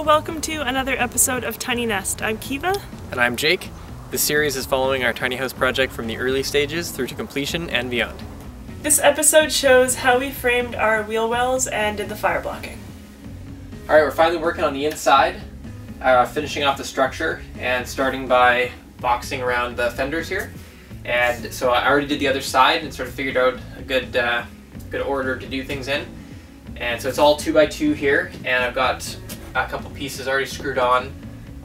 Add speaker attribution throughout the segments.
Speaker 1: welcome to another episode of Tiny Nest. I'm Kiva.
Speaker 2: And I'm Jake. This series is following our tiny house project from the early stages through to completion and beyond.
Speaker 1: This episode shows how we framed our wheel wells and did the fire blocking.
Speaker 2: Alright, we're finally working on the inside, finishing off the structure and starting by boxing around the fenders here. And so I already did the other side and sort of figured out a good order to do things in. And so it's all 2x2 here, and I've got a couple pieces already screwed on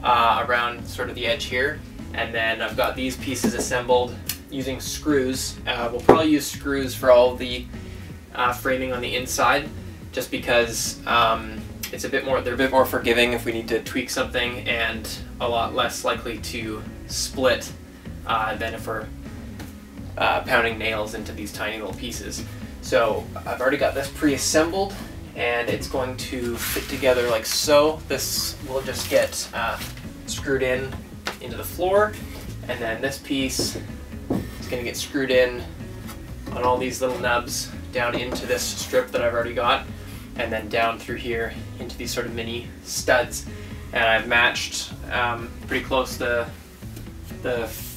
Speaker 2: around sort of the edge here. And then I've got these pieces assembled using screws. We'll probably use screws for all the framing on the inside, just because it's they're a bit more forgiving if we need to tweak something, and a lot less likely to split than if we're pounding nails into these tiny little pieces. So I've already got this pre-assembled, and it's going to fit together like so. This will just get screwed into the floor, and then this piece is going to get screwed in on all these little nubs down into this strip that I've already got, and then down through here into these sort of mini studs. And I've matched pretty close the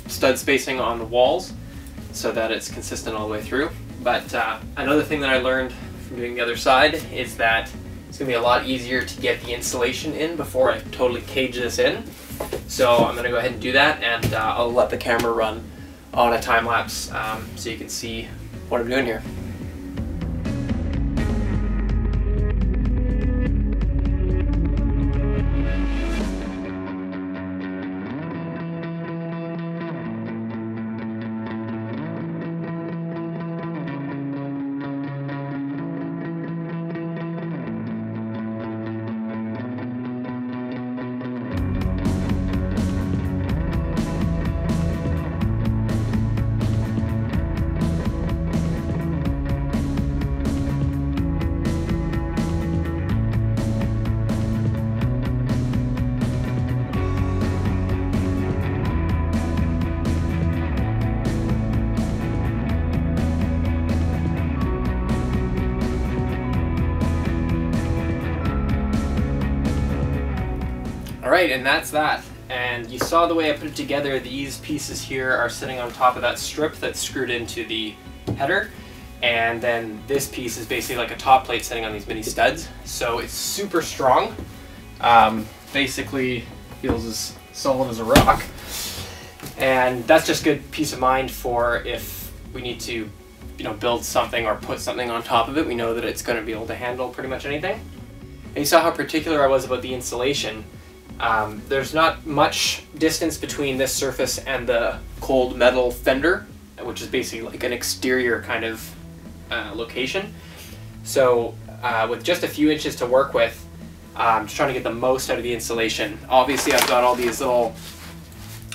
Speaker 2: stud spacing on the walls so that it's consistent all the way through. But another thing that I learned from doing the other side is that it's going to be a lot easier to get the insulation in before I totally cage this in. So I'm going to go ahead and do that, and I'll let the camera run on a time lapse so you can see what I'm doing here. Alright, and that's that. And you saw the way I put it together. These pieces here are sitting on top of that strip that's screwed into the header, and then this piece is basically like a top plate sitting on these mini studs. So it's super strong. Basically feels as solid as a rock. And that's just good peace of mind for if we need to, build something or put something on top of it. We know that it's going to be able to handle pretty much anything. And you saw how particular I was about the insulation. There's not much distance between this surface and the cold metal fender, which is basically like an exterior kind of location. So with just a few inches to work with, I'm just trying to get the most out of the insulation. Obviously I've got all these little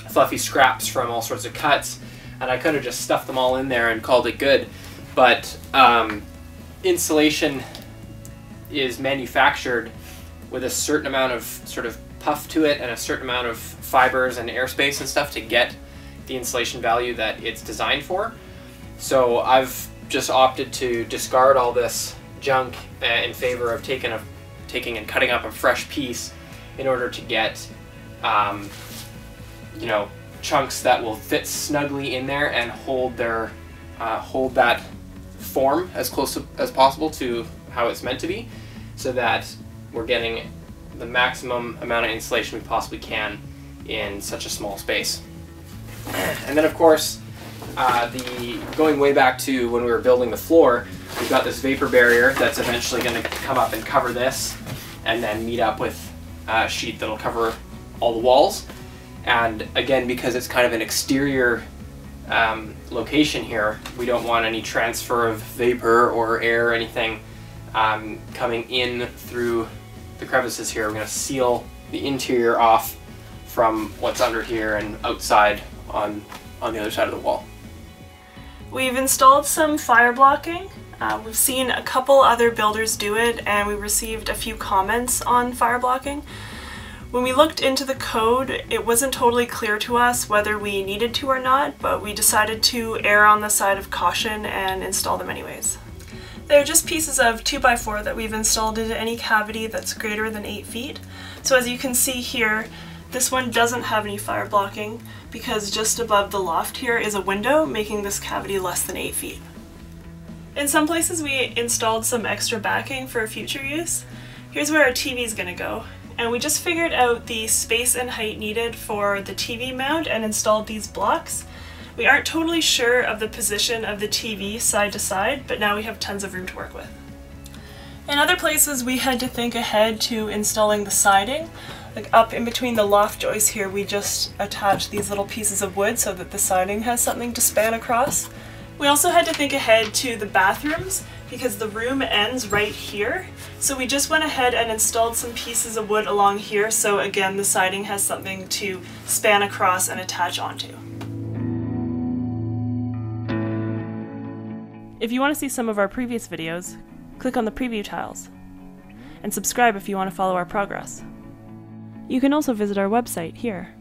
Speaker 2: fluffy scraps from all sorts of cuts, and I could have just stuffed them all in there and called it good. But insulation is manufactured with a certain amount of sort of puff to it and a certain amount of fibers and airspace and stuff to get the insulation value that it's designed for. So I've just opted to discard all this junk in favor of taking and cutting up a fresh piece in order to get chunks that will fit snugly in there and hold that form as close as possible to how it's meant to be, so that we're getting the maximum amount of insulation we possibly can in such a small space. And then of course, going way back to when we were building the floor, we've got this vapor barrier that's eventually going to come up and cover this, and then meet up with a sheet that'll cover all the walls. And again, because it's kind of an exterior location here, we don't want any transfer of vapor or air or anything coming in through the crevices here. We're going to seal the interior off from what's under here and outside on the other side of the wall.
Speaker 1: We've installed some fire blocking. We've seen a couple other builders do it, and we received a few comments on fire blocking. When we looked into the code, it wasn't totally clear to us whether we needed to or not, but we decided to err on the side of caution and install them anyways. They're just pieces of 2x4 that we've installed into any cavity that's greater than 8 feet. So as you can see here, this one doesn't have any fire blocking because just above the loft here is a window, making this cavity less than 8 feet. In some places we installed some extra backing for future use. Here's where our TV is going to go. And we just figured out the space and height needed for the TV mount and installed these blocks. We aren't totally sure of the position of the TV side to side, but now we have tons of room to work with. In other places we had to think ahead to installing the siding. Like up in between the loft joists here, we just attached these little pieces of wood so that the siding has something to span across. We also had to think ahead to the bathrooms because the room ends right here. So we just went ahead and installed some pieces of wood along here so again the siding has something to span across and attach onto. If you want to see some of our previous videos, click on the preview tiles, and subscribe if you want to follow our progress. You can also visit our website here.